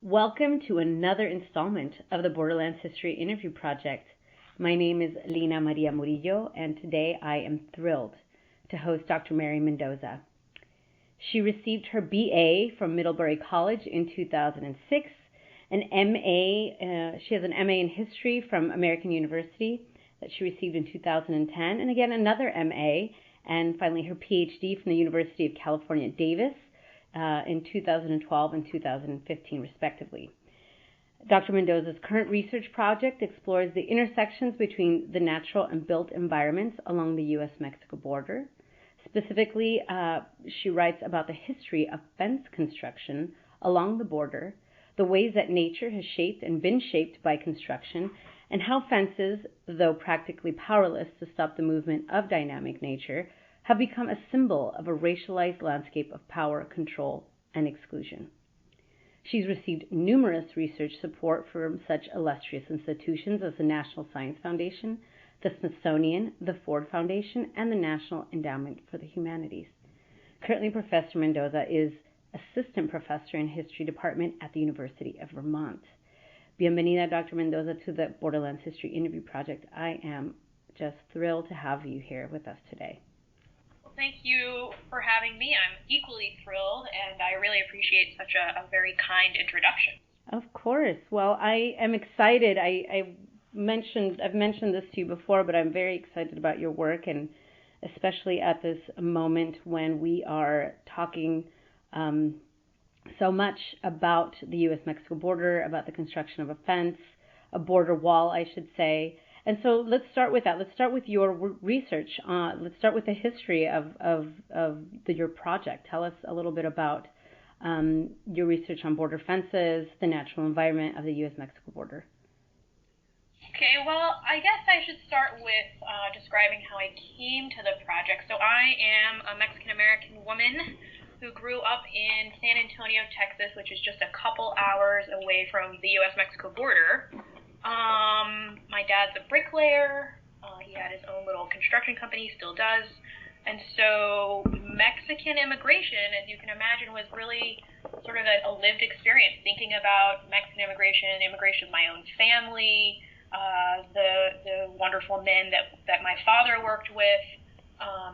Welcome to another installment of the Borderlands History Interview Project. My name is Lina Murillo, and today I am thrilled to host Dr. Mary Mendoza. She received her BA from Middlebury College in 2006, she has an MA in History from American University that she received in 2010, and again another MA, and finally her PhD from the University of California, Davis, in 2012 and 2015, respectively. Dr. Mendoza's current research project explores the intersections between the natural and built environments along the U.S.-Mexico border. Specifically, she writes about the history of fence construction along the border, the ways that nature has shaped and been shaped by construction, and how fences, though practically powerless to stop the movement of dynamic nature, have become a symbol of a racialized landscape of power, control, and exclusion. She's received numerous research support from such illustrious institutions as the National Science Foundation, the Smithsonian, the Ford Foundation, and the National Endowment for the Humanities. Currently, Professor Mendoza is Assistant Professor in History Department at the University of Vermont. Bienvenida, Dr. Mendoza, to the Borderlands History Interview Project. I am just thrilled to have you here with us today. Thank you for having me. I'm equally thrilled, and I really appreciate such a very kind introduction. Of course. Well, I am excited. I've mentioned this to you before, but I'm very excited about your work, and especially at this moment when we are talking so much about the U.S.-Mexico border, about the construction of a fence, a border wall, I should say. And so let's start with that. Let's start with your research. Let's start with the history of your project. Tell us a little bit about your research on border fences, the natural environment of the U.S.-Mexico border. Okay, well, I guess I should start with describing how I came to the project. So I am a Mexican-American woman who grew up in San Antonio, Texas, which is just a couple hours away from the U.S.-Mexico border. My dad's a bricklayer. He had his own little construction company, still does. And so Mexican immigration, as you can imagine, was really sort of a lived experience, thinking about Mexican immigration of my own family, the wonderful men that my father worked with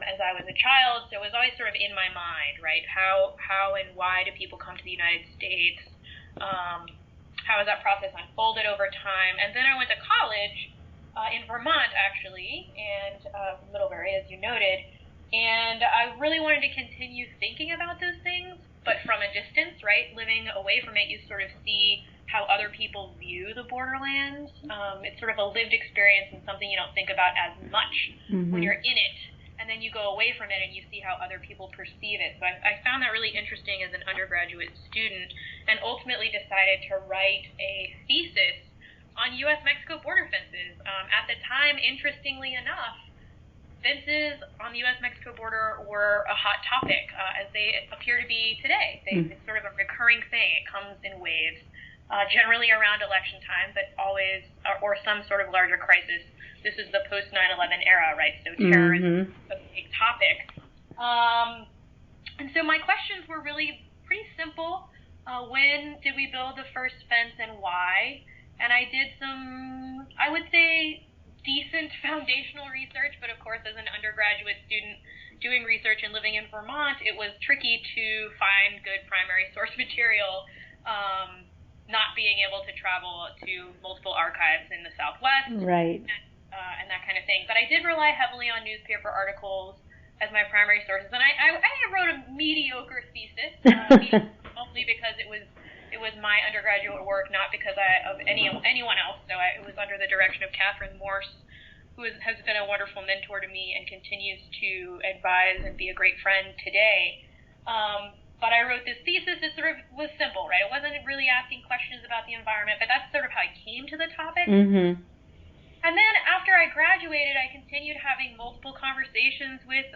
as I was a child. So it was always sort of in my mind, right? How and why do people come to the United States? How has that process unfolded over time? And then I went to college in Vermont, actually, and Middlebury, as you noted, and I really wanted to continue thinking about those things, but from a distance, right? Living away from it, you sort of see how other people view the borderlands. It's sort of a lived experience and something you don't think about as much when you're in it. And then you go away from it and you see how other people perceive it. So I found that really interesting as an undergraduate student, and ultimately decided to write a thesis on U.S.-Mexico border fences. At the time, interestingly enough, fences on the U.S.-Mexico border were a hot topic, as they appear to be today. It's sort of a recurring thing. It comes in waves, generally around election time, but always, or some sort of larger crisis. This is the post 9/11 era, right? So terrorism is a big topic. And so my questions were really pretty simple. When did we build the first fence and why? And I did some, I would say, decent foundational research, but of course, as an undergraduate student doing research and living in Vermont, it was tricky to find good primary source material, not being able to travel to multiple archives in the Southwest. Right. And that kind of thing. But I did rely heavily on newspaper articles as my primary sources, and I wrote a mediocre thesis, mostly because it was my undergraduate work, not because of anyone else. So it was under the direction of Catherine Morse, who has been a wonderful mentor to me and continues to advise and be a great friend today. But I wrote this thesis that sort of was simple, right? It wasn't really asking questions about the environment, but that's sort of how I came to the topic. Mm-hmm. And then after I graduated, I continued having multiple conversations with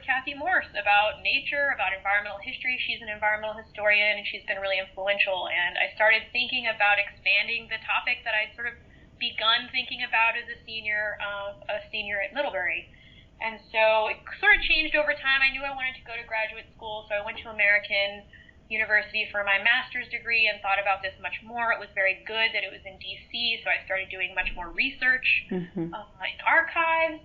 Kathy Morse about nature, about environmental history. She's an environmental historian, and she's been really influential. And I started thinking about expanding the topic that I'd sort of begun thinking about as a senior at Middlebury. And so it sort of changed over time. I knew I wanted to go to graduate school, so I went to American. university for my master's degree and thought about this much more. It was very good that it was in D.C., so I started doing much more research in archives.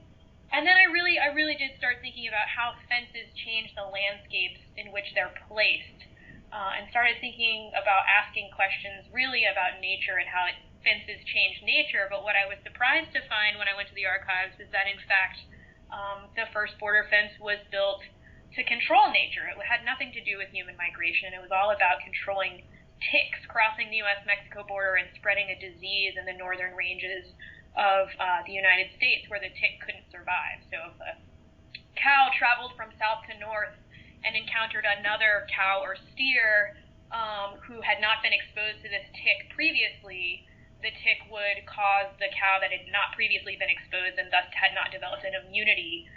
And then I really did start thinking about how fences change the landscapes in which they're placed, and started thinking about asking questions really about nature and how fences change nature. But what I was surprised to find when I went to the archives is that, in fact, the first border fence was built to control nature. It had nothing to do with human migration. It was all about controlling ticks crossing the U.S.-Mexico border and spreading a disease in the northern ranges of the United States where the tick couldn't survive. So if a cow traveled from south to north and encountered another cow or steer who had not been exposed to this tick previously, the tick would cause the cow that had not previously been exposed and thus had not developed an immunity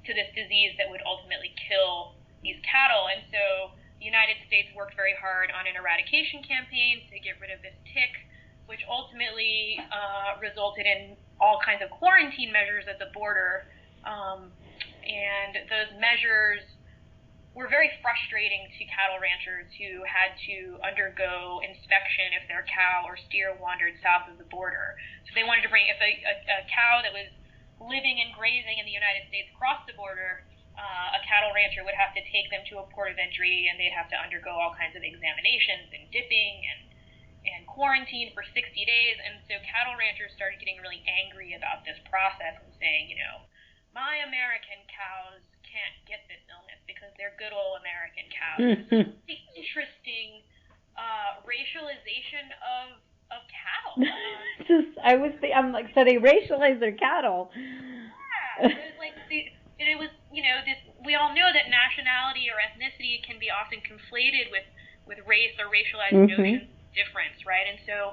to this disease that would ultimately kill these cattle. And so the United States worked very hard on an eradication campaign to get rid of this tick, which ultimately resulted in all kinds of quarantine measures at the border. And those measures were very frustrating to cattle ranchers who had to undergo inspection if their cow or steer wandered south of the border. So they wanted to bring, if a cow that was living and grazing in the United States crossed the border, a cattle rancher would have to take them to a port of entry, and they'd have to undergo all kinds of examinations and dipping and quarantine for 60 days. And so cattle ranchers started getting really angry about this process and saying, my American cows can't get this illness because they're good old American cows. It's a really interesting racialization of cattle. I'm like, so they racialize their cattle. Yeah, it was like it was, this. We all know that nationality or ethnicity can be often conflated with race or racialized notions of difference, right? And so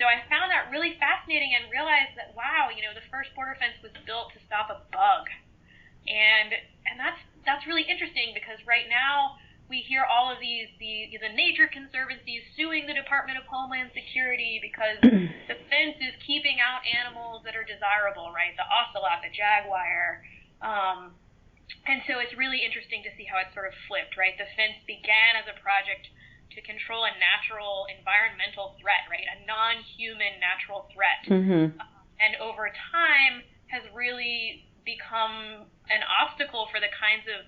I found that really fascinating and realized that, wow, the first border fence was built to stop a bug. And that's really interesting because right now we hear all of the nature conservancies suing the Department of Homeland Security because the fence is keeping out animals that are desirable, right? The ocelot, the jaguar. And so it's really interesting to see how it sort of flipped, right? The fence began as a project to control a natural environmental threat, right? A non-human natural threat. And over time has really become an obstacle for the kinds of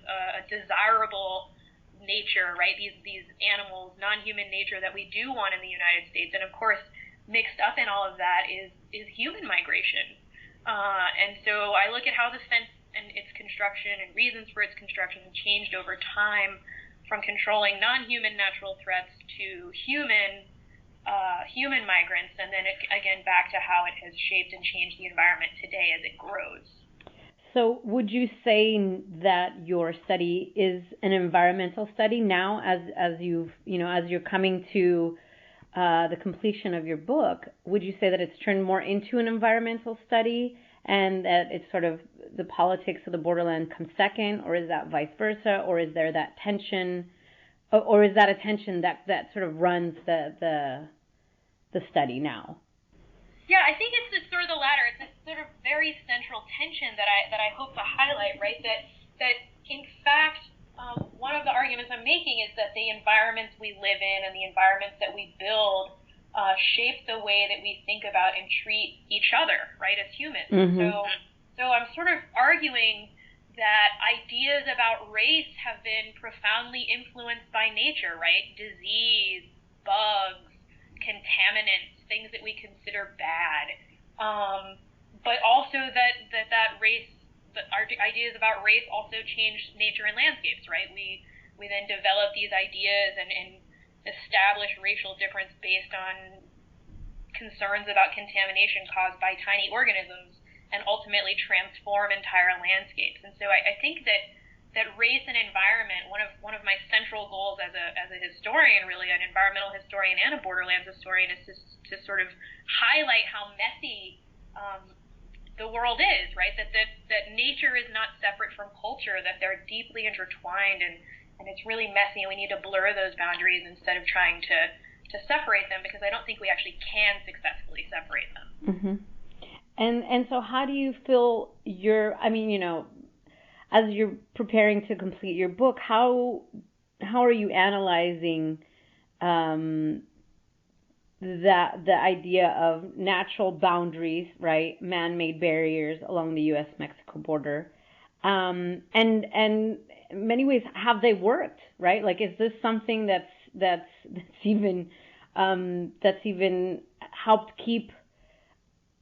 desirable nature, right? These animals, non-human nature that we do want in the United States. And of course, mixed up in all of that is human migration. And so I look at how the fence and its construction and reasons for its construction have changed over time, from controlling non-human natural threats to human migrants, and then again back to how it has shaped and changed the environment today as it grows. So would you say that your study is an environmental study now, as you're coming to the completion of your book? Would you say that it's turned more into an environmental study, and that it's sort of the politics of the borderland come second, or is that vice versa, or is there that tension, or is that a tension that sort of runs the study now? Yeah, I think it's sort of the latter. It's this sort of very central tension that I hope to highlight, right? That in fact, one of the arguments I'm making is that the environments we live in and the environments that we build shape the way that we think about and treat each other, right, as humans. So I'm sort of arguing that ideas about race have been profoundly influenced by nature, right? Disease, bugs, contaminants, things that we consider bad, but also that race, our ideas about race also change nature and landscapes, right? We then develop these ideas and establish racial difference based on concerns about contamination caused by tiny organisms, and ultimately transform entire landscapes. And so I think that race and environment, one of my central goals as a historian, really an environmental historian and a borderlands historian, is to sort of highlight how messy the world is, right? That nature is not separate from culture, that they're deeply intertwined, and it's really messy, and we need to blur those boundaries instead of trying to separate them, because I don't think we actually can successfully separate them. And so how do you feel as you're preparing to complete your book, how you analyzing the idea of natural boundaries, right, man-made barriers along the U.S.-Mexico border, and in many ways, have they worked, right? Like, is this something that's even helped keep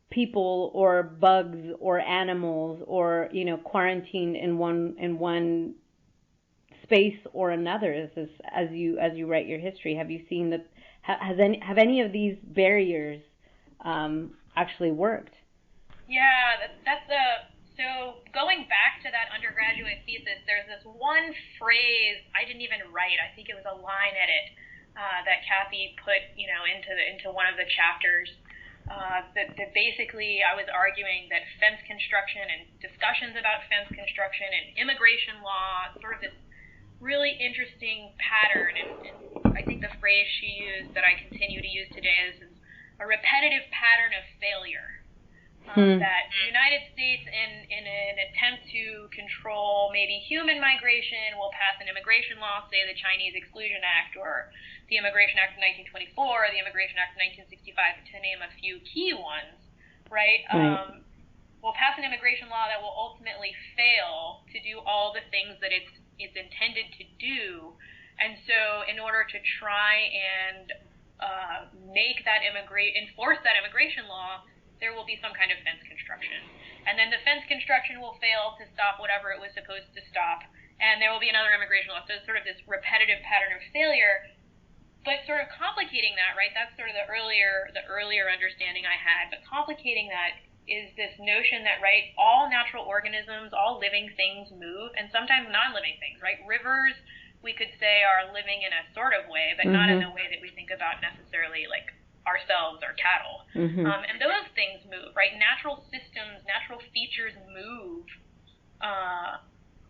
people or bugs or animals or quarantined in one space or another? As you write your history, have you seen that? Have any of these barriers actually worked? Yeah, so going back to that undergraduate thesis, there's this one phrase I didn't even write. I think it was a line edit that Kathy put, into one of the chapters. That basically I was arguing that fence construction and discussions about fence construction and immigration law, sort of this really interesting pattern, and I think the phrase she used that I continue to use today is a repetitive pattern of failure. That the United States, in an attempt to control maybe human migration, will pass an immigration law, say the Chinese Exclusion Act or the Immigration Act of 1924 or the Immigration Act of 1965, to name a few key ones, right? Will pass an immigration law that will ultimately fail to do all the things that it's intended to do. And so in order to try and enforce that immigration law, there will be some kind of fence construction. And then the fence construction will fail to stop whatever it was supposed to stop, and there will be another immigration law. So it's sort of this repetitive pattern of failure. But sort of complicating that, right, that's sort of the earlier understanding I had, but complicating that is this notion that, right, all natural organisms, all living things move, and sometimes non-living things, right? Rivers, we could say, are living in a sort of way, but not in a way that we think about necessarily, like ourselves or cattle. And those things move, right? Natural systems, natural features move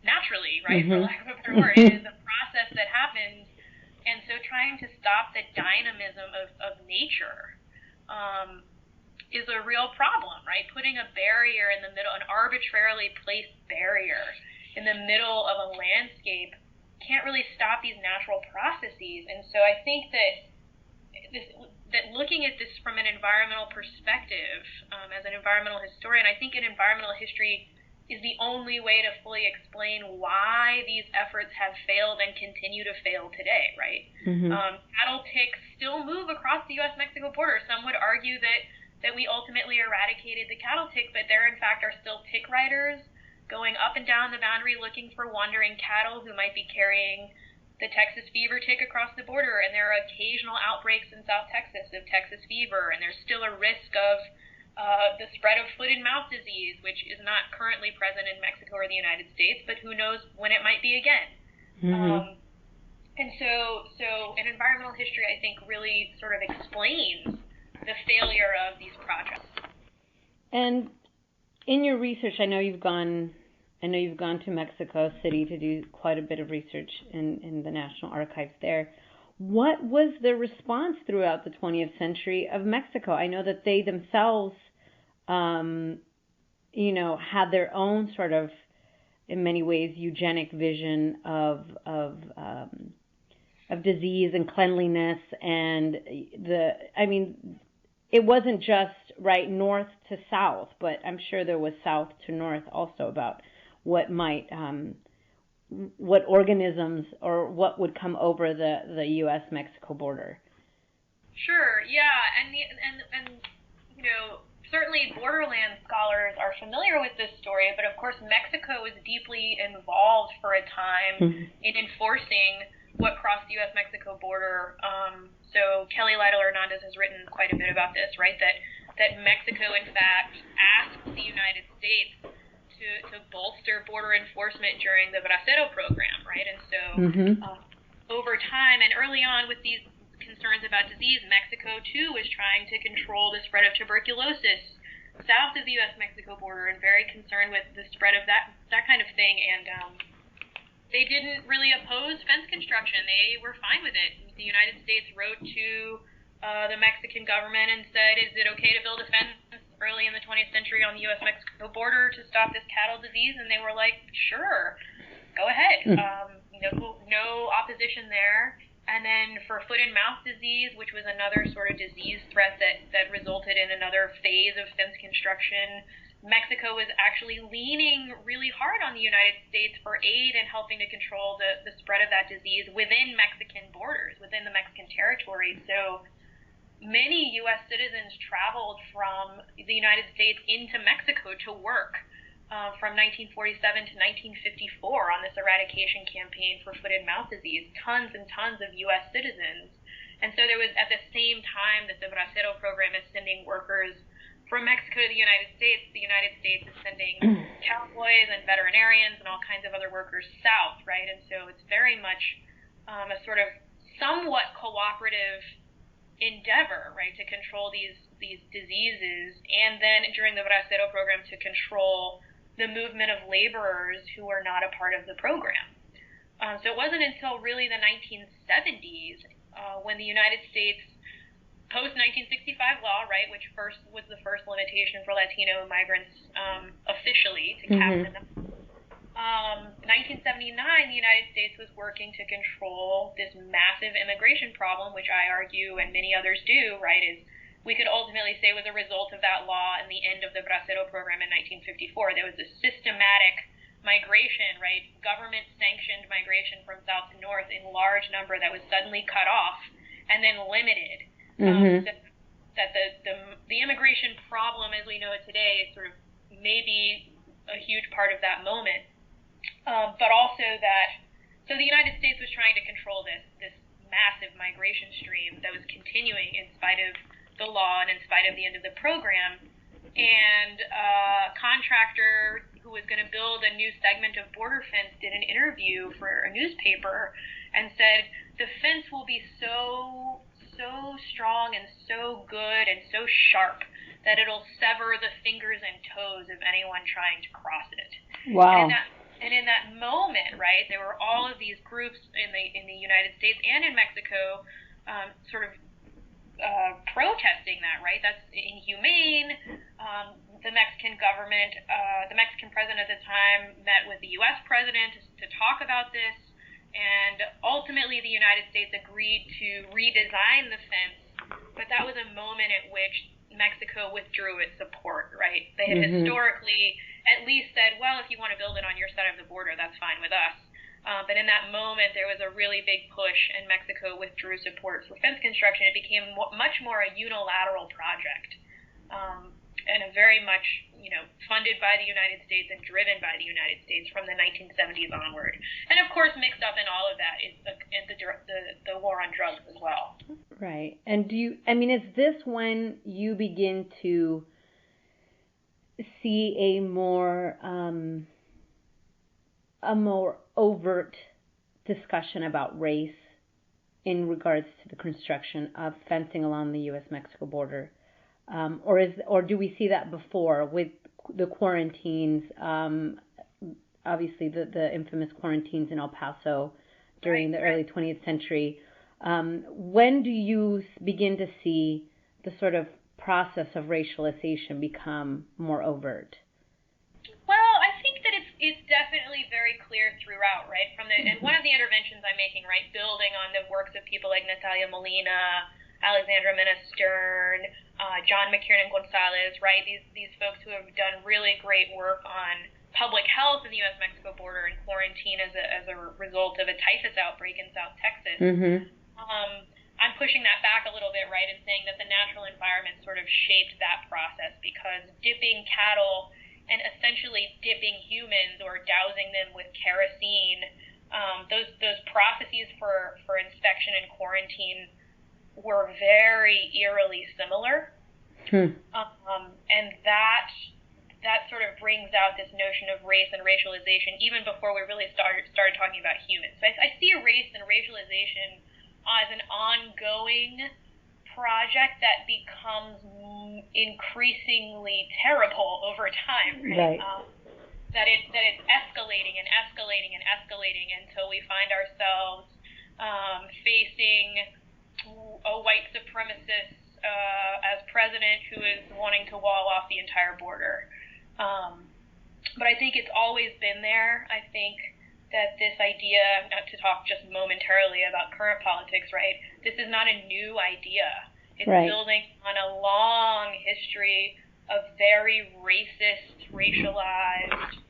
naturally, right, for lack of a better word. It is a process that happens, and so trying to stop the dynamism of nature is a real problem, right? Putting a barrier in the middle, an arbitrarily placed barrier in the middle of a landscape, can't really stop these natural processes. And so I think that looking at this from an environmental perspective, as an environmental historian, I think an environmental history is the only way to fully explain why these efforts have failed and continue to fail today, right? Cattle ticks still move across the U.S.-Mexico border. Some would argue that we ultimately eradicated the cattle tick, but there in fact are still tick riders going up and down the boundary looking for wandering cattle who might be carrying the Texas fever tick across the border, and there are occasional outbreaks in South Texas of Texas fever, and there's still a risk of the spread of foot and mouth disease, which is not currently present in Mexico or the United States, but who knows when it might be again. And so an environmental history, I think, really sort of explains the failure of these projects. And in your research, I know you've gone to Mexico City to do quite a bit of research in the National Archives there. What was the response throughout the 20th century of Mexico? I know that they themselves, had their own sort of, in many ways, eugenic vision of disease and cleanliness, and it wasn't just right north to south, but I'm sure there was south to north also about what organisms or what would come over the U.S.-Mexico border. Sure, yeah, and certainly borderland scholars are familiar with this story, but of course Mexico was deeply involved for a time in enforcing what crossed the U.S.-Mexico border. So Kelly Lytle Hernandez has written quite a bit about this, right? That Mexico, in fact, asked the United States to bolster border enforcement during the Bracero program, right? And so over time and early on with these concerns about disease, Mexico, too, was trying to control the spread of tuberculosis south of the U.S.-Mexico border and very concerned with the spread of that kind of thing. And they didn't really oppose fence construction. They were fine with it. The United States wrote to the Mexican government and said, is it okay to build a fence early in the 20th century on the U.S.-Mexico border to stop this cattle disease? And they were like, sure, go ahead. no opposition there. And then for foot and mouth disease, which was another sort of disease threat that resulted in another phase of fence construction, Mexico was actually leaning really hard on the United States for aid in helping to control the spread of that disease within Mexican borders, within the Mexican territory. So many U.S. citizens traveled from the United States into Mexico to work from 1947 to 1954 on this eradication campaign for foot and mouth disease. Tons and tons of U.S. citizens. And so there was, at the same time that the Bracero program is sending workers from Mexico to the United States is sending cowboys and veterinarians and all kinds of other workers south, right? And so it's very much a sort of somewhat cooperative endeavor, right, to control these diseases, and then during the Bracero program to control the movement of laborers who are not a part of the program. So it wasn't until really the 1970s when the United States post-1965 law, right, which was the first limitation for Latino migrants officially to cap the number. 1979, the United States was working to control this massive immigration problem, which I argue, and many others do, right, is we could ultimately say was a result of that law and the end of the Bracero program in 1954. There was a systematic migration, right, government-sanctioned migration from south to north in large number that was suddenly cut off and then limited. That the immigration problem as we know it today is sort of maybe a huge part of that moment. But also so the United States was trying to control this massive migration stream that was continuing in spite of the law and in spite of the end of the program. And a contractor who was going to build a new segment of border fence did an interview for a newspaper and said, the fence will be so strong and so good and so sharp that it'll sever the fingers and toes of anyone trying to cross it. Wow. And in that moment, right, there were all of these groups in the United States and in Mexico sort of protesting that, right? That's inhumane. The Mexican government, the Mexican president at the time met with the U.S. president to talk about this, and ultimately the United States agreed to redesign the fence, but that was a moment at which Mexico withdrew its support, right? They had historically at least said, well, if you want to build it on your side of the border, that's fine with us. But in that moment, there was a really big push, and Mexico withdrew support for fence construction. It became much more a unilateral project, and a very much, funded by the United States and driven by the United States from the 1970s onward. And of course, mixed up in all of that is the war on drugs as well. Right. And is this when you begin to see a more overt discussion about race in regards to the construction of fencing along the U.S.-Mexico border? Or do we see that before with the quarantines, obviously the infamous quarantines in El Paso during the early 20th century? When do you begin to see the sort of process of racialization become more overt? Well, I think that it's definitely very clear throughout, right? And one of the interventions I'm making, right, building on the works of people like Natalia Molina, Alexandra Mena Stern, John McKiernan Gonzalez, right? These folks who have done really great work on public health in the U.S.-Mexico border and quarantine as a result of a typhus outbreak in South Texas. I'm pushing that back a little bit, right, and saying that the natural environment sort of shaped that process, because dipping cattle and essentially dipping humans or dousing them with kerosene, those processes for inspection and quarantine were very eerily similar. And that sort of brings out this notion of race and racialization even before we really started talking about humans. So I see race and racialization as an ongoing project that becomes increasingly terrible over time, right? That it's escalating and escalating and escalating until we find ourselves facing a white supremacist as president who is wanting to wall off the entire border. But I think it's always been there. I think that this idea, not to talk just momentarily about current politics, right? This is not a new idea. It's right. building on a long history of very racist, racialized,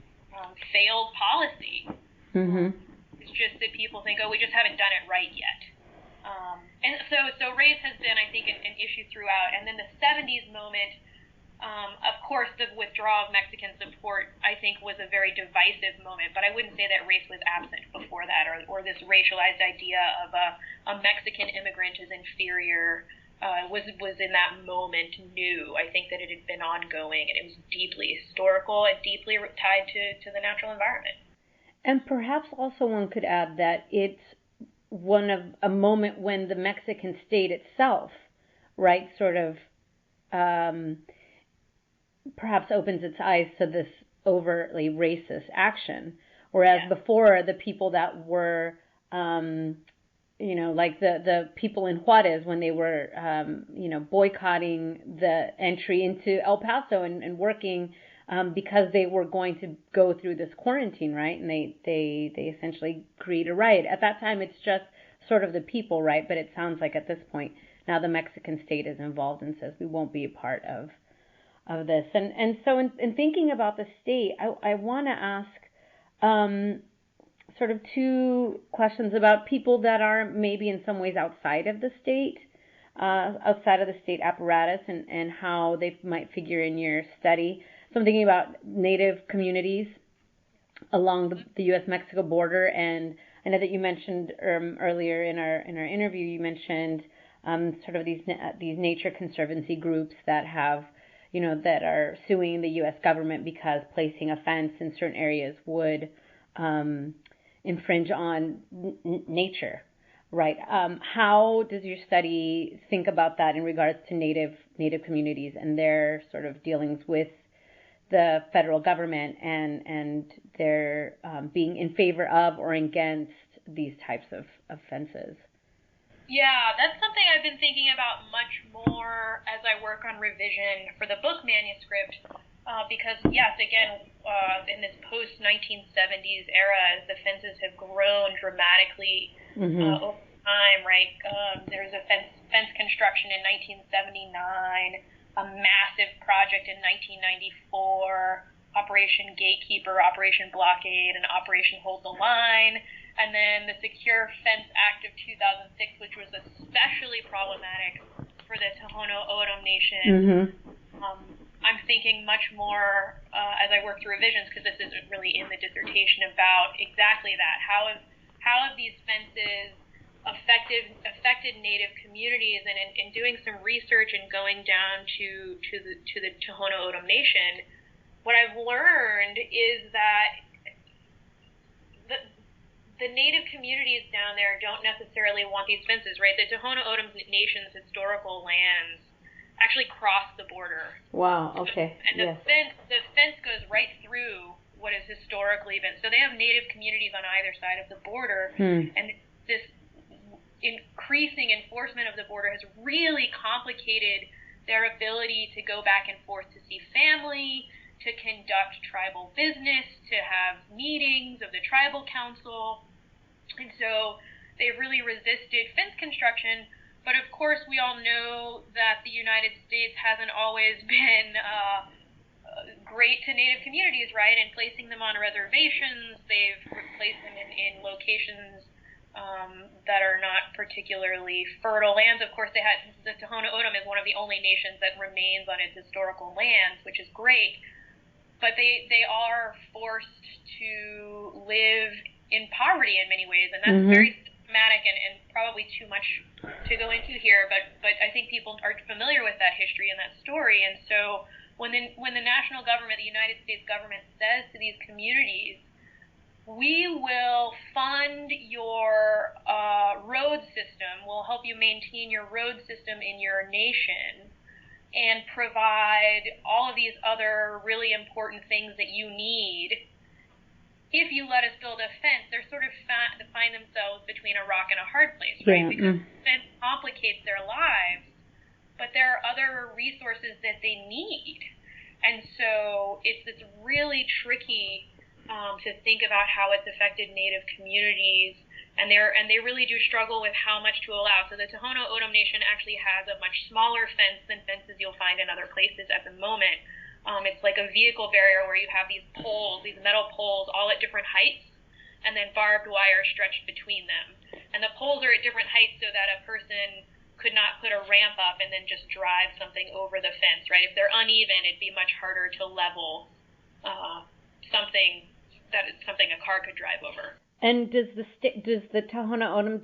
failed policy. Mm-hmm. It's just that people think, oh, we just haven't done it right yet. And so race has been, I think, an issue throughout. And then the 70s moment, of course, the withdrawal of Mexican support, I think, was a very divisive moment. But I wouldn't say that race was absent before that, or this racialized idea of a Mexican immigrant is inferior was in that moment new. I think that it had been ongoing, and it was deeply historical and deeply tied to the natural environment. And perhaps also one could add that it's one of a moment when the Mexican state itself, right, sort of perhaps opens its eyes to this overtly racist action, whereas before the people that were, like the people in Juarez when they were, boycotting the entry into El Paso and working because they were going to go through this quarantine, right? And they essentially create a riot. At that time, it's just sort of the people, right? But it sounds like at this point now the Mexican state is involved and says we won't be a part of this. And so in thinking about the state, I want to ask sort of two questions about people that are maybe in some ways outside of the state apparatus, and how they might figure in your study. So I'm thinking about Native communities along the U.S.-Mexico border, and I know that you mentioned earlier in our interview, you mentioned sort of these nature conservancy groups that have, that are suing the U.S. government because placing a fence in certain areas would infringe on nature, right? How does your study think about that in regards to Native communities and their sort of dealings with the federal government and their being in favor of or against these types of fences? Yeah, that's something I've been thinking about much more as I work on revision for the book manuscript, because, yes, again, in this post-1970s era, as the fences have grown dramatically over time, right? There was a fence construction in 1979, a massive project in 1994, Operation Gatekeeper, Operation Blockade, and Operation Hold the Line, and then the Secure Fence Act of 2006, which was especially problematic for the Tohono O'odham Nation. I'm thinking much more as I work through revisions, because this isn't really in the dissertation, about exactly that. How have these fences affected Native communities? And in doing some research and going down to the Tohono O'odham Nation, what I've learned is that the Native communities down there don't necessarily want these fences, right? The Tohono O'odham Nation's historical lands actually cross the border. Wow. Okay. And the fence goes right through what has historically been. So they have Native communities on either side of the border, and this increasing enforcement of the border has really complicated their ability to go back and forth to see family, to conduct tribal business, to have meetings of the tribal council. And so they've really resisted fence construction. But of course, we all know that the United States hasn't always been great to Native communities, right? And placing them on reservations, they've placed them in locations that are not particularly fertile lands. Of course, the Tohono O'odham is one of the only nations that remains on its historical lands, which is great. But they are forced to live in poverty in many ways, and that's very systematic and probably too much to go into here. But I think people are familiar with that history and that story. And so when the national government, the United States government, says to these communities, we will fund your road system, we'll help you maintain your road system in your nation, and provide all of these other really important things that you need, if you let us build a fence, they're sort of find themselves between a rock and a hard place, right? Because the fence complicates their lives, but there are other resources that they need. And so it's this really tricky to think about how it's affected Native communities, and they really do struggle with how much to allow. So the Tohono O'odham Nation actually has a much smaller fence than fences you'll find in other places at the moment. It's like a vehicle barrier where you have these poles, these metal poles, all at different heights, and then barbed wire stretched between them. And the poles are at different heights so that a person could not put a ramp up and then just drive something over the fence, right? If they're uneven, it'd be much harder to level something a car could drive over. And does the Tohono O'odham,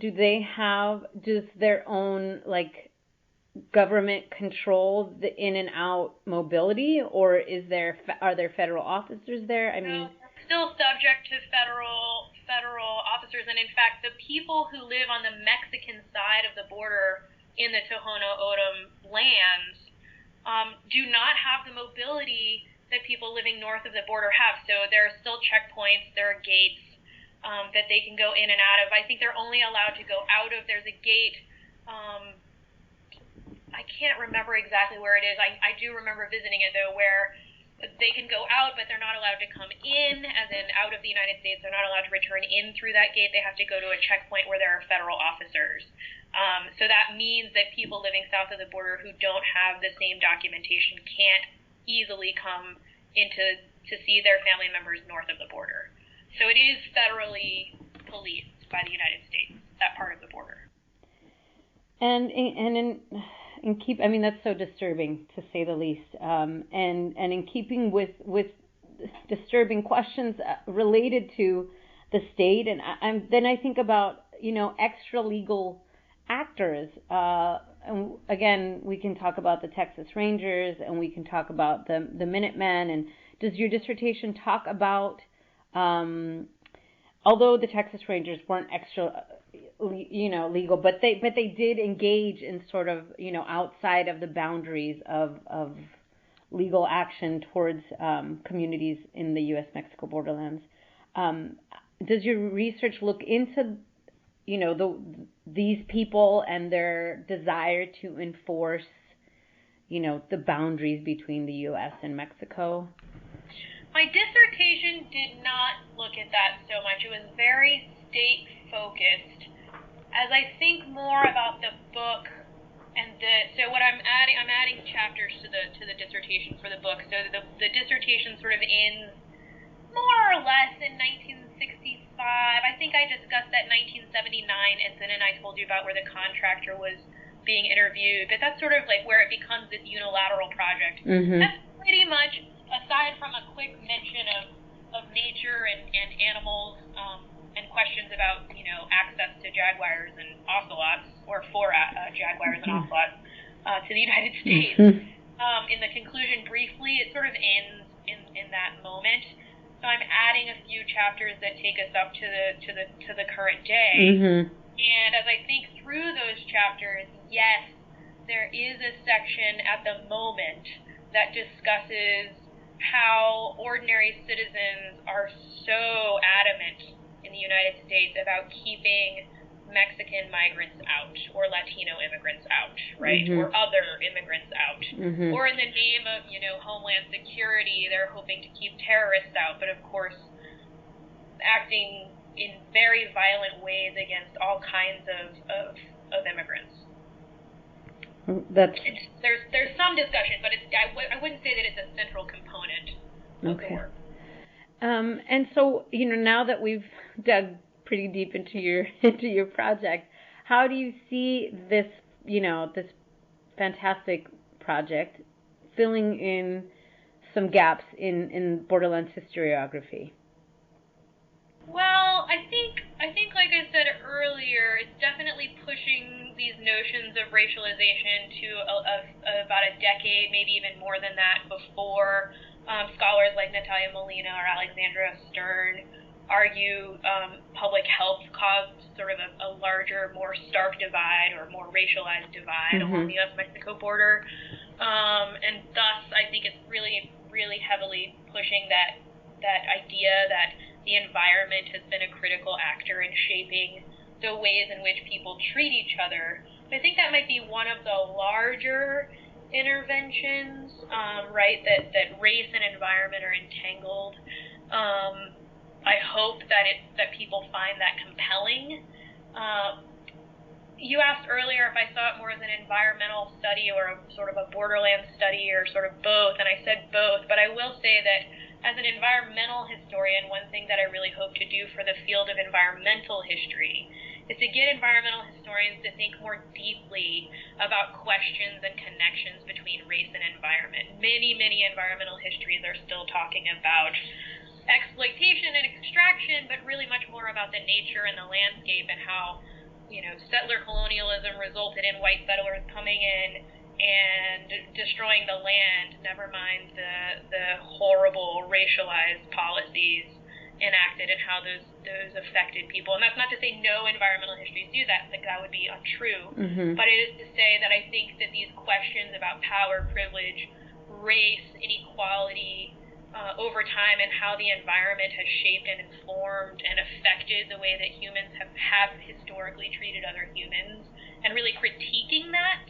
does their own, like, government control the in and out mobility, or are there federal officers there? I mean, still subject to federal officers, and in fact, the people who live on the Mexican side of the border in the Tohono O'odham lands do not have the mobility that people living north of the border have. So there are still checkpoints, there are gates that they can go in and out of. I think they're only allowed to go out of. There's a gate. I can't remember exactly where it is. I do remember visiting it, though, where they can go out, but they're not allowed to come in, as in out of the United States. They're not allowed to return in through that gate. They have to go to a checkpoint where there are federal officers. So that means that people living south of the border who don't have the same documentation can't easily come to see their family members north of the border. So it is federally policed by the United States, that part of the border. I mean, that's so disturbing, to say the least. And in keeping with disturbing questions related to the state, and then I think about, extra legal actors. And again, we can talk about the Texas Rangers, and we can talk about the Minutemen. And does your dissertation talk about, although the Texas Rangers weren't extra, legal, but they did engage in sort of, outside of the boundaries of legal action towards communities in the U.S.-Mexico borderlands. Does your research look into, these people and their desire to enforce, the boundaries between the U.S. and Mexico? My dissertation did not look at that so much. It was very state-focused. As I think more about the book so what I'm adding chapters to the dissertation for the book. So the dissertation sort of ends more or less in 1965. I think I discussed that 1979 incident I told you about where the contractor was being interviewed, but that's sort of like where it becomes this unilateral project. Mm-hmm. That's pretty much, aside from a quick mention of nature and animals, and questions about, access to jaguars and ocelots, or for jaguars and ocelots to the United States. In the conclusion, briefly, it sort of ends in that moment. So I'm adding a few chapters that take us up to the current day. Mm-hmm. And as I think through those chapters, yes, there is a section at the moment that discusses how ordinary citizens are so adamant in the United States about keeping Mexican migrants out, or Latino immigrants out, right? Mm-hmm. Or other immigrants out. Mm-hmm. Or in the name of, Homeland Security, they're hoping to keep terrorists out, but of course acting in very violent ways against all kinds of immigrants. There's some discussion, but I wouldn't say that it's a central component of the work. And so, now that we've dug pretty deep into your project, how do you see this, this fantastic project filling in some gaps in Borderlands historiography? Well, I think like I said earlier, it's definitely pushing these notions of racialization to about a decade, maybe even more than that, before scholars like Natalia Molina or Alexandra Stern argue public health caused sort of a larger, more stark divide or more racialized divide along the U.S.-Mexico border. And thus, I think it's really, really heavily pushing that idea that the environment has been a critical actor in shaping the ways in which people treat each other. I think that might be one of the larger interventions, right, that race and environment are entangled. I hope that people find that compelling. You asked earlier if I saw it more as an environmental study or a sort of a borderland study or sort of both, and I said both, but I will say that as an environmental historian, one thing that I really hope to do for the field of environmental history is to get environmental historians to think more deeply about questions and connections between race and environment. Many, many environmental histories are still talking about exploitation and extraction, but really much more about the nature and the landscape and how settler colonialism resulted in white settlers coming in and destroying the land, never mind the horrible racialized policies enacted and how those affected people. And that's not to say no environmental histories do that, that would be untrue, but it is to say that I think that these questions about power, privilege, race, inequality, over time, and how the environment has shaped and informed and affected the way that humans have historically treated other humans, and really critiquing that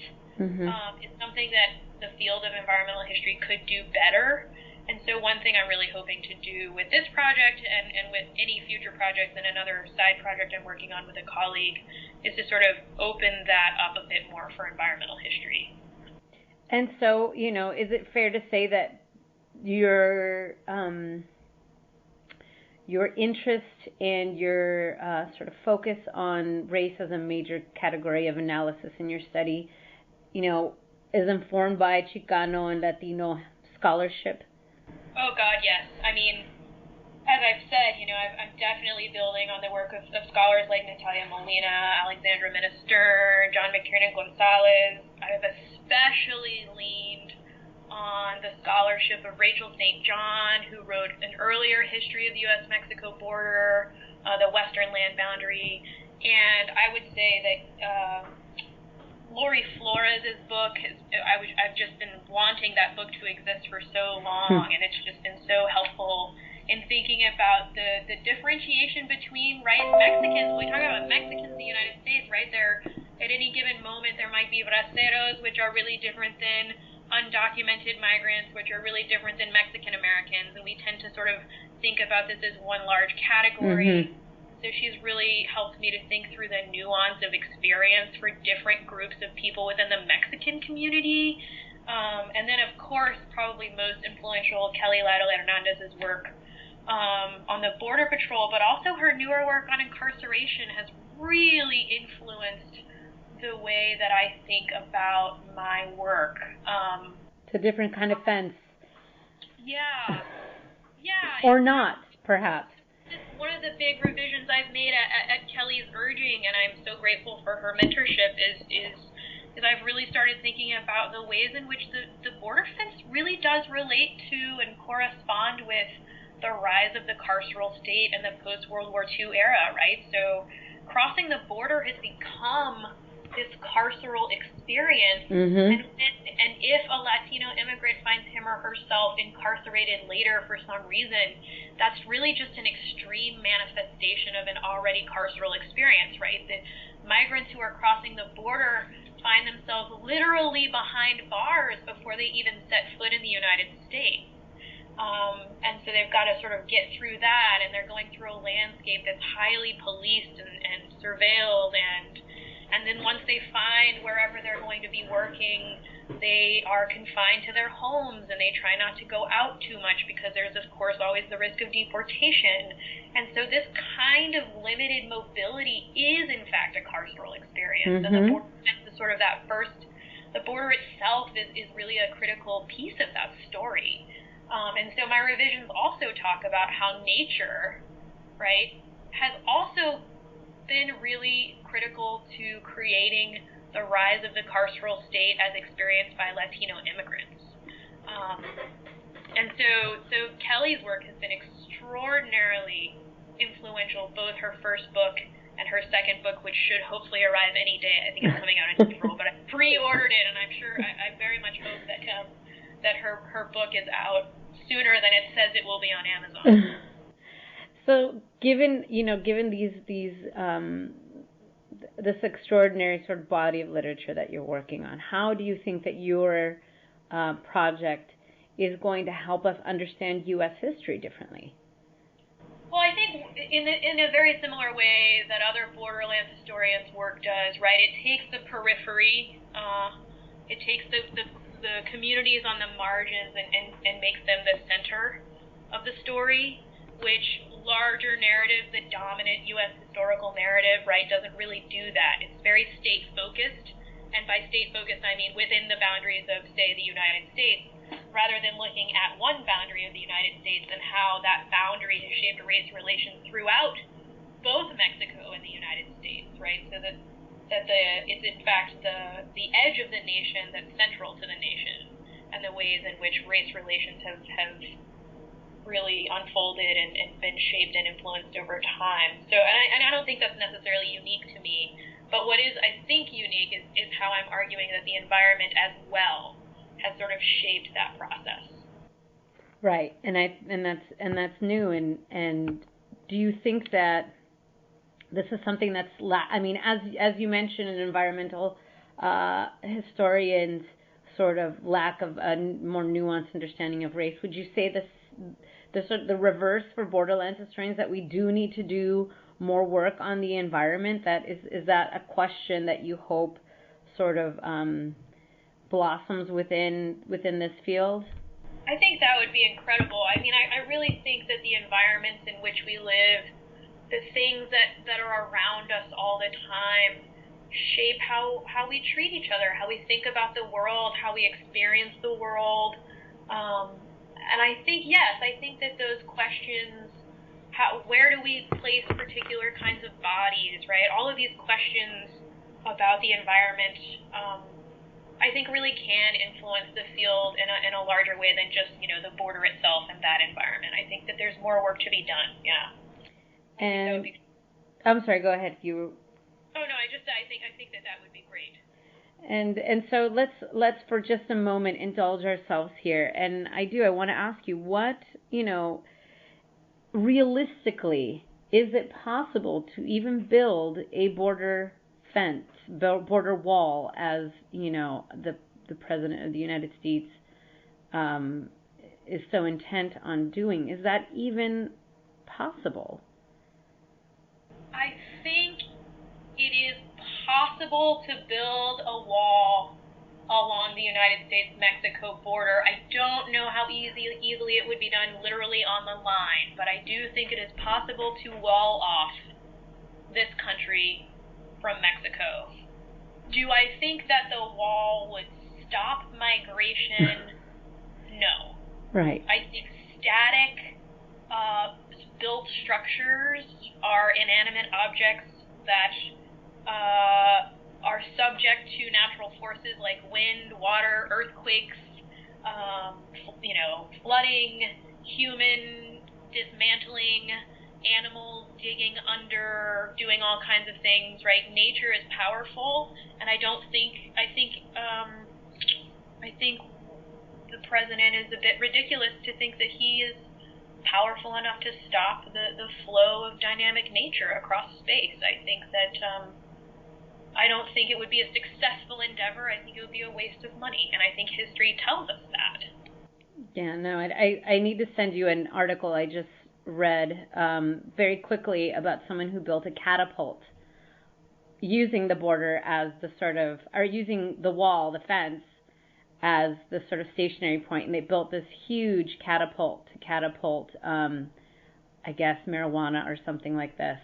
is something that the field of environmental history could do better. And so one thing I'm really hoping to do with this project and with any future projects and another side project I'm working on with a colleague is to sort of open that up a bit more for environmental history. And so, is it fair to say that your interest and your sort of focus on race as a major category of analysis in your study, is informed by Chicano and Latino scholarship? Oh God, yes. I mean, as I've said, I'm definitely building on the work of scholars like Natalia Molina, Alexandra Minister, John McKiernan Gonzalez. I've especially leaned on the scholarship of Rachel St. John, who wrote an earlier history of the U.S.-Mexico border, the western land boundary. And I would say that Lori Flores' book, I've just been wanting that book to exist for so long, and it's just been so helpful in thinking about the differentiation between, right, Mexicans. When we talk about Mexicans in the United States, right, at any given moment there might be braceros, which are really different than undocumented migrants, which are really different than Mexican Americans, and we tend to sort of think about this as one large category. So she's really helped me to think through the nuance of experience for different groups of people within the Mexican community. And then, of course, probably most influential, Kelly Lytle Hernandez's work on the Border Patrol, but also her newer work on incarceration has really influenced the way that I think about my work. It's a different kind of fence. Yeah. Or not, perhaps. One of the big revisions I've made at Kelly's urging, and I'm so grateful for her mentorship, is I've really started thinking about the ways in which the border fence really does relate to and correspond with the rise of the carceral state in the post-World War II era, right? So crossing the border has become this carceral experience, and if a Latino immigrant finds him or herself incarcerated later for some reason, that's really just an extreme manifestation of an already carceral experience, right? The migrants who are crossing the border find themselves literally behind bars before they even set foot in the United States. And so they've got to sort of get through that, and they're going through a landscape that's highly policed and surveilled, and then once they find wherever they're going to be working, they are confined to their homes, and they try not to go out too much because there's, of course, always the risk of deportation. And so this kind of limited mobility is, in fact, a carceral experience. And the border is sort of that first, the border itself is really a critical piece of that story. And so my revisions also talk about how nature, right, has also been really critical to creating the rise of the carceral state as experienced by Latino immigrants. And so Kelly's work has been extraordinarily influential, both her first book and her second book, which should hopefully arrive any day. I think it's coming out in April, but I pre-ordered it, and I'm sure I very much hope that her book is out sooner than it says it will be on Amazon. So, given this extraordinary sort of body of literature that you're working on, how do you think that your project is going to help us understand U.S. history differently? Well, I think in a very similar way that other borderlands historians' work does, right? It takes the periphery, it takes the communities on the margins and makes them the center of the story, which larger narrative, the dominant U.S. historical narrative, right, doesn't really do that. It's very state-focused, and by state-focused I mean within the boundaries of, say, the United States, rather than looking at one boundary of the United States and how that boundary has shaped race relations throughout both Mexico and the United States, right? So that it's in fact the edge of the nation that's central to the nation, and the ways in which race relations have really unfolded and been shaped and influenced over time. So, and I don't think that's necessarily unique to me, but what is, I think, unique is how I'm arguing that the environment as well has sort of shaped that process. Right, and that's new. And do you think that this is something that's I mean, as you mentioned, an environmental historian's sort of lack of a more nuanced understanding of race? Would you say the reverse for borderlands historians, that we do need to do more work on the environment? That is that a question that you hope sort of blossoms within this field? I think that would be incredible. I mean, I really think that the environments in which we live, the things that are around us all the time, shape how we treat each other, how we think about the world, how we experience the world. And I think, yes, I think that those questions, where do we place particular kinds of bodies, right? All of these questions about the environment, I think really can influence the field in a larger way than just, the border itself and that environment. I think that there's more work to be done, yeah. And I'm sorry, go ahead. Oh no, I think that would be great. And so let's for just a moment indulge ourselves here. And I want to ask you, what, realistically, is it possible to even build a border fence, border wall, as the President of the United States is so intent on doing? Is that even possible? I think it is possible to build a wall along the United States-Mexico border. I don't know how easily it would be done literally on the line, but I do think it is possible to wall off this country from Mexico. Do I think that the wall would stop migration? No. Right. I think static built structures are inanimate objects that are subject to natural forces like wind, water, earthquakes, flooding, human dismantling, animals digging under, doing all kinds of things, right? Nature is powerful, and I think the president is a bit ridiculous to think that he is powerful enough to stop the flow of dynamic nature across space. I think that I don't think it would be a successful endeavor. I think it would be a waste of money, and I think history tells us that. Yeah, no, I need to send you an article I just read very quickly about someone who built a catapult using the border as using the wall, the fence, as the sort of stationary point, and they built this huge catapult to catapult, I guess, marijuana or something like this.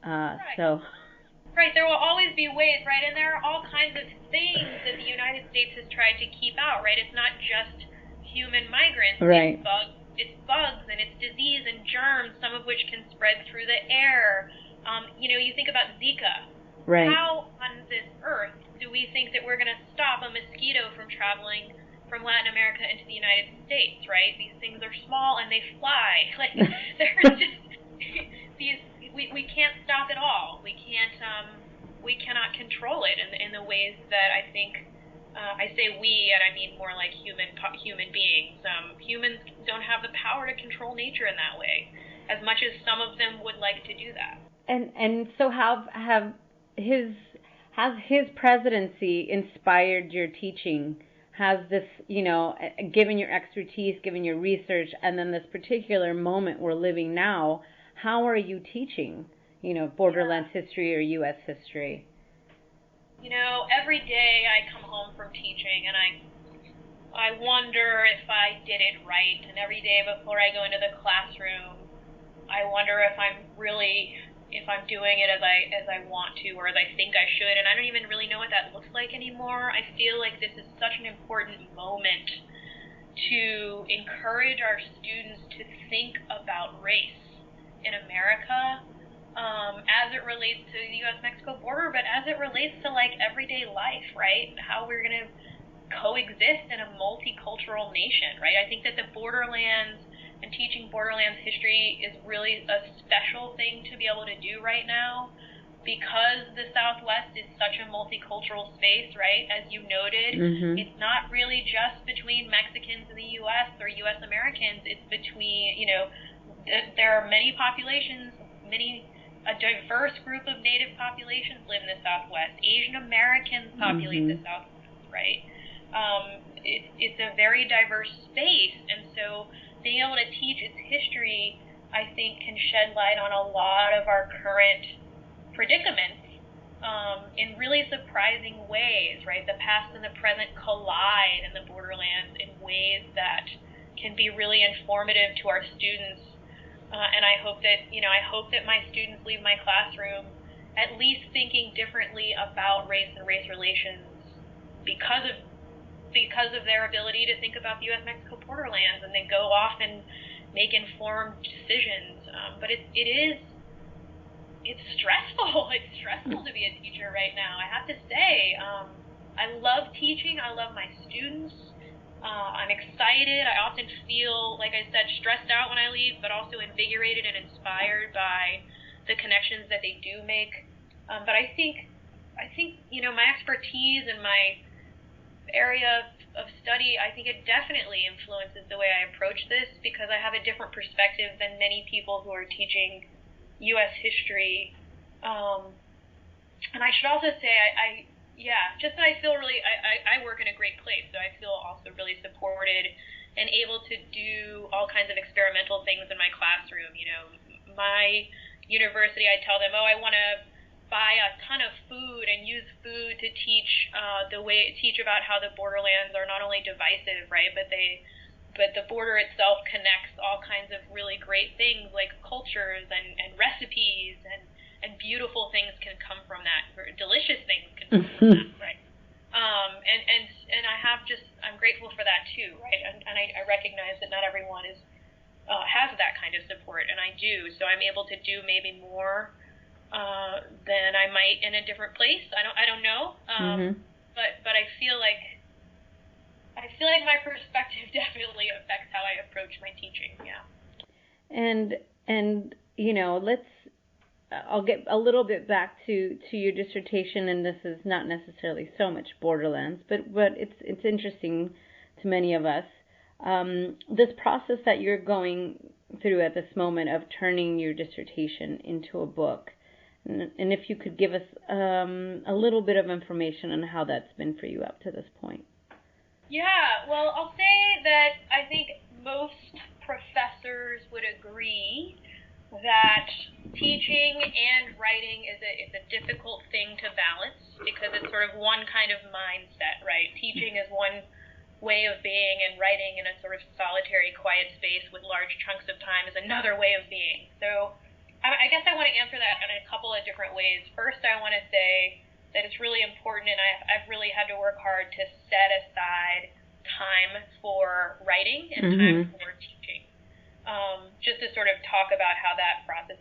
Right. So. Right, there will always be ways, right, and there are all kinds of things that the United States has tried to keep out, right? It's not just human migrants. Right. It's bugs and it's disease and germs, some of which can spread through the air. You think about Zika. Right. How on this earth do we think that we're going to stop a mosquito from traveling from Latin America into the United States, right? These things are small and they fly. Like, there's just these. We can't stop it all. We cannot control it in the ways that I think. I say we, and I mean more like human beings. Humans don't have the power to control nature in that way, as much as some of them would like to do that. And so has his presidency inspired your teaching? Has this, given your expertise, given your research, and then this particular moment we're living now, how are you teaching, Borderlands history or U.S. history? Every day I come home from teaching and I wonder if I did it right. And every day before I go into the classroom, I wonder if I'm doing it as I want to or as I think I should. And I don't even really know what that looks like anymore. I feel like this is such an important moment to encourage our students to think about race in America, as it relates to the U.S.-Mexico border, but as it relates to like everyday life, right? How we're going to coexist in a multicultural nation, right? I think that the borderlands and teaching borderlands history is really a special thing to be able to do right now because the Southwest is such a multicultural space, right? As you noted, it's not really just between Mexicans in the U.S. or U.S. Americans. It's between, there are many populations, a diverse group of Native populations live in the Southwest. Asian Americans populate the Southwest, right? It's a very diverse space, and so being able to teach its history, I think, can shed light on a lot of our current predicaments in really surprising ways, right? The past and the present collide in the borderlands in ways that can be really informative to our students. And I hope that my students leave my classroom at least thinking differently about race and race relations because of their ability to think about the U.S.-Mexico borderlands and then go off and make informed decisions. But it's stressful. It's stressful to be a teacher right now, I have to say. I love teaching. I love my students. I'm excited. I often feel, like I said, stressed out when I leave, but also invigorated and inspired by the connections that they do make. But I think my expertise and my area of study, I think it definitely influences the way I approach this because I have a different perspective than many people who are teaching U.S. history. And I should also say, just that I feel really, I work in a great place, so I feel also really supported and able to do all kinds of experimental things in my classroom. My university, I tell them, I want to buy a ton of food and use food to teach about how the borderlands are not only divisive, right, but the border itself connects all kinds of really great things like cultures and recipes and beautiful things can come from that. Delicious things can come from that, right? And I'm grateful for that too, right? And I recognize that not everyone has that kind of support, and I do. So I'm able to do maybe more than I might in a different place. I don't know. But I feel like my perspective definitely affects how I approach my teaching. Yeah. And I'll get a little bit back to your dissertation, and this is not necessarily so much borderlands, but it's interesting to many of us. This process that you're going through at this moment of turning your dissertation into a book, and if you could give us a little bit of information on how that's been for you up to this point. Yeah, well, I'll say that I think most professors would agree that teaching and writing is a difficult thing to balance because it's sort of one kind of mindset, right? Teaching is one way of being, and writing in a sort of solitary, quiet space with large chunks of time is another way of being. So I guess I want to answer that in a couple of different ways. First, I want to say that it's really important, and I've really had to work hard to set aside time for writing and time for teaching. Just to sort of talk about how that process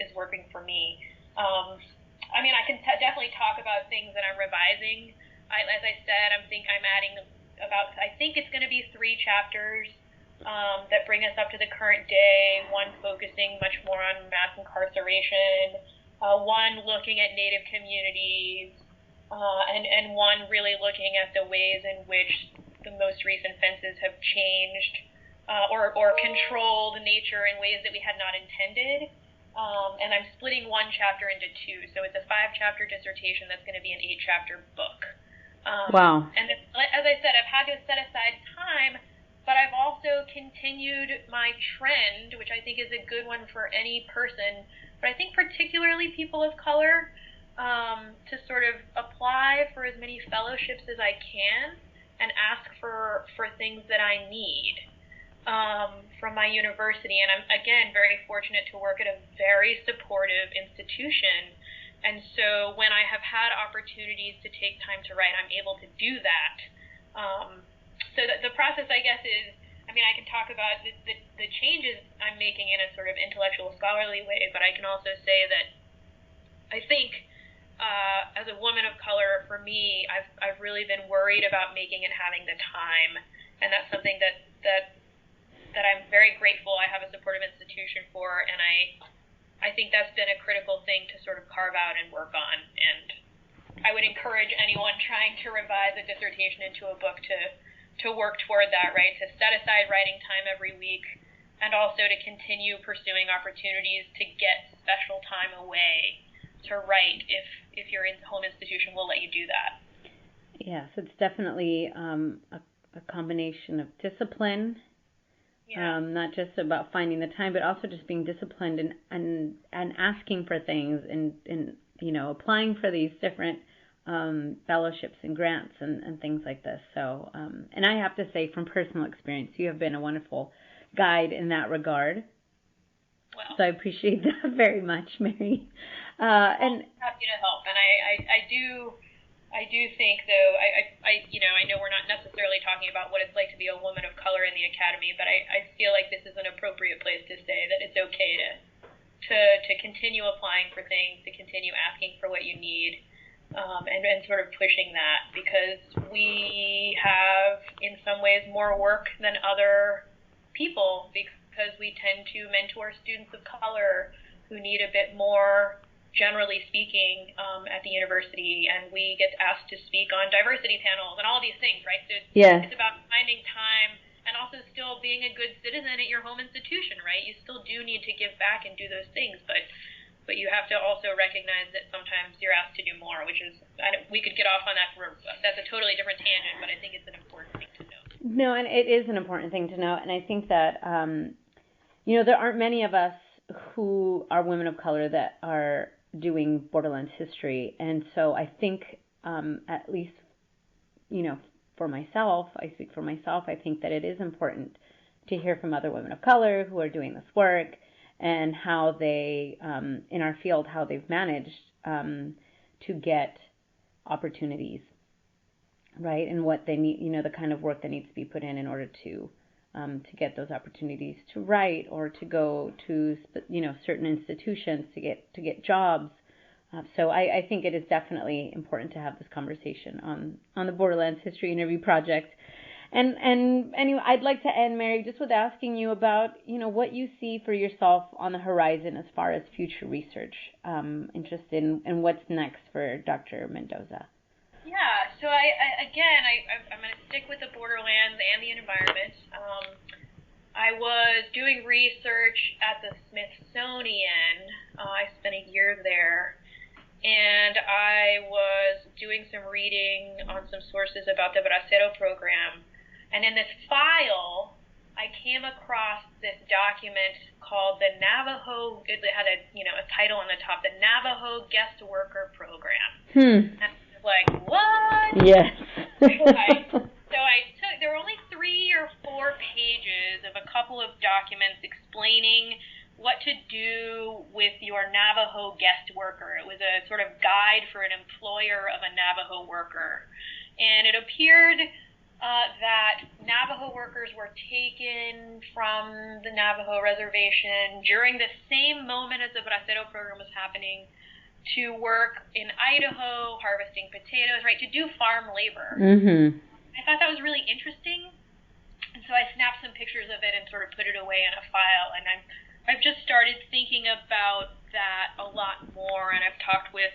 is working for me. I mean, I can definitely talk about things that I'm revising. As I said, I'm adding I think it's going to be 3 chapters that bring us up to the current day, one focusing much more on mass incarceration, one looking at Native communities, and one really looking at the ways in which the most recent fences have changed or controlled nature in ways that we had not intended. And I'm splitting one chapter into 2. So it's a 5-chapter dissertation that's going to be an 8-chapter book. Wow. And as I said, I've had to set aside time but I've also continued my trend, which I think is a good one for any person, but I think particularly people of color, to sort of apply for as many fellowships as I can and ask for things that I need from my university. And I'm, again, very fortunate to work at a very supportive institution. And so when I have had opportunities to take time to write, I'm able to do that. So the process, I guess, is, I mean, I can talk about the changes I'm making in a sort of intellectual, scholarly way, but I can also say that I think as a woman of color, for me, I've really been worried about making and having the time, and that's something that I'm very grateful I have a supportive institution for, and I think that's been a critical thing to sort of carve out and work on. And I would encourage anyone trying to revise a dissertation into a book to work toward that, right? To set aside writing time every week, and also to continue pursuing opportunities to get special time away to write if your home institution will let you do that. Yes, it's definitely a combination of discipline, not just about finding the time, but also just being disciplined and asking for things and applying for these different fellowships and grants and things like this. So, and I have to say, from personal experience, you have been a wonderful guide in that regard. Well, so I appreciate that very much, Mary. And happy to help. And I do think, though, I know we're not necessarily talking about what it's like to be a woman of color in the academy, but I feel like this is an appropriate place to say that it's okay to continue applying for things, to continue asking for what you need, and sort of pushing that, because we have, in some ways, more work than other people, because we tend to mentor students of color who need a bit more, generally speaking, at the university, and we get asked to speak on diversity panels and all these things, right? So it's about finding time and also still being a good citizen at your home institution, right? You still do need to give back and do those things, but you have to also recognize that sometimes you're asked to do more, which is, we could get off on that, that's a totally different tangent, but I think it's an important thing to note. No, and it is an important thing to note, and I think that, there aren't many of us who are women of color that are doing Borderlands history, and so I think, at least, for myself, I speak for myself, I think that it is important to hear from other women of color who are doing this work, and how they, in our field, how they've managed to get opportunities, right, and what they need, the kind of work that needs to be put in order to get those opportunities to write, or to go to certain institutions to get jobs. So I think it is definitely important to have this conversation on the Borderlands History Interview Project. And anyway, I'd like to end, Mary, just with asking you about what you see for yourself on the horizon as far as future research, interested in what's next for Dr. Mendoza. Yeah, so I'm going to stick with the Borderlands and the environment. I was doing research at the Smithsonian. I spent a year there, and I was doing some reading on some sources about the Bracero program. And in this file, I came across this document called the Navajo, it had a title on the top, the Navajo Guest Worker Program. And like, what? Yes. So there were only 3 or 4 pages of a couple of documents explaining what to do with your Navajo guest worker. It was a sort of guide for an employer of a Navajo worker. And it appeared that Navajo workers were taken from the Navajo reservation during the same moment as the Bracero program was happening, to work in Idaho, harvesting potatoes, right, to do farm labor. Mm-hmm. I thought that was really interesting, and so I snapped some pictures of it and sort of put it away in a file, and I've just started thinking about that a lot more, and I've talked with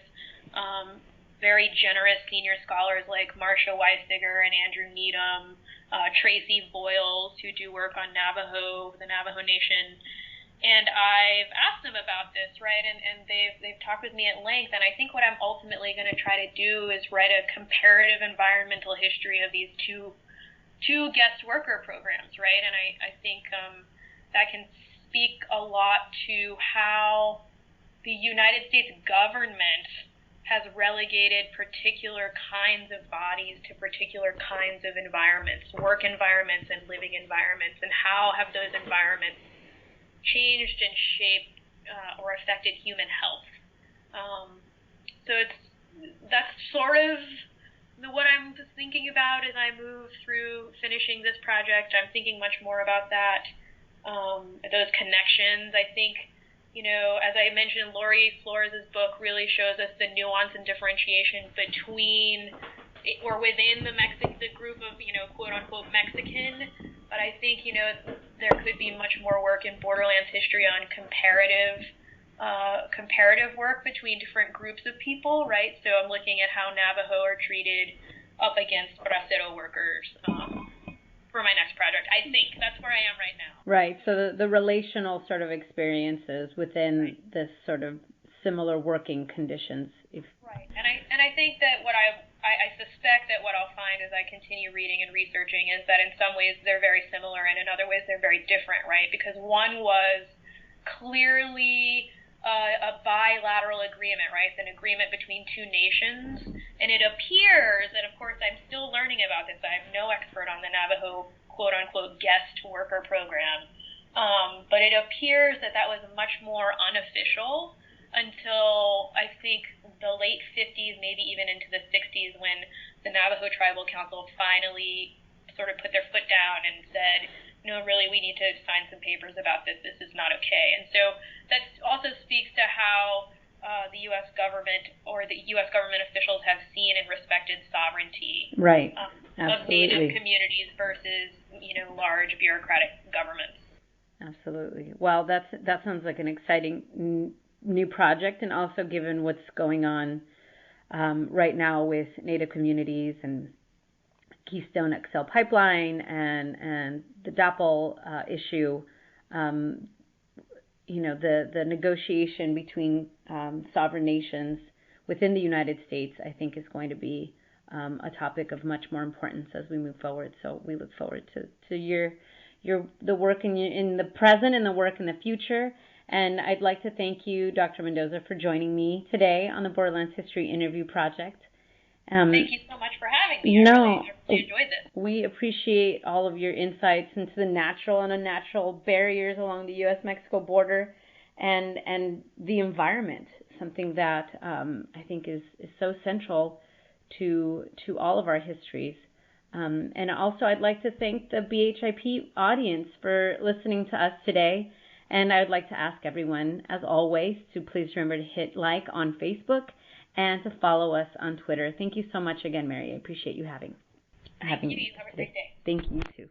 very generous senior scholars like Marcia Weisiger and Andrew Needham, Tracy Boyles, who do work on Navajo, the Navajo Nation. And I've asked them about this, right, and they've talked with me at length, and I think what I'm ultimately going to try to do is write a comparative environmental history of these two to guest worker programs, right? And I think that can speak a lot to how the United States government has relegated particular kinds of bodies to particular kinds of environments, work environments and living environments, and how have those environments changed and shaped or affected human health. So that's sort of what I'm thinking about as I move through finishing this project. I'm thinking much more about that, those connections. I think, as I mentioned, Lori Flores' book really shows us the nuance and differentiation between or within the group of, quote unquote Mexican. But I think, there could be much more work in Borderlands history on comparative work between different groups of people, right? So I'm looking at how Navajo are treated up against bracero workers for my next project. I think that's where I am right now. Right. So the relational sort of experiences within this sort of similar working conditions. Right. And I think that I suspect that what I'll find as I continue reading and researching is that in some ways they're very similar and in other ways they're very different, right? Because one was clearly a bilateral agreement, right? It's an agreement between two nations, and it appears, and of course I'm still learning about this, I'm no expert on the Navajo quote-unquote guest worker program, but it appears that was much more unofficial until I think the late 50s, maybe even into the 60s, when the Navajo Tribal Council finally sort of put their foot down and said, no, really, we need to sign some papers about this. This is not okay. And so that also speaks to how the U.S. government or the U.S. government officials have seen and respected sovereignty right. Of Native communities versus, large bureaucratic governments. Absolutely. Well, that sounds like an exciting new project, and also given what's going on right now with Native communities and Keystone XL pipeline and the DAPL issue, the negotiation between sovereign nations within the United States, I think, is going to be a topic of much more importance as we move forward. So we look forward to the work in the present and the work in the future. And I'd like to thank you, Dr. Mendoza, for joining me today on the Borderlands History Interview Project. Thank you so much for having me. I really enjoyed this. We appreciate all of your insights into the natural and unnatural barriers along the U.S.-Mexico border and the environment, something that I think is so central to all of our histories. And also I'd like to thank the BHIP audience for listening to us today. And I would like to ask everyone, as always, to please remember to hit like on Facebook and to follow us on Twitter. Thank you so much again, Mary. I appreciate you having you. Have a great day. Thank you, too.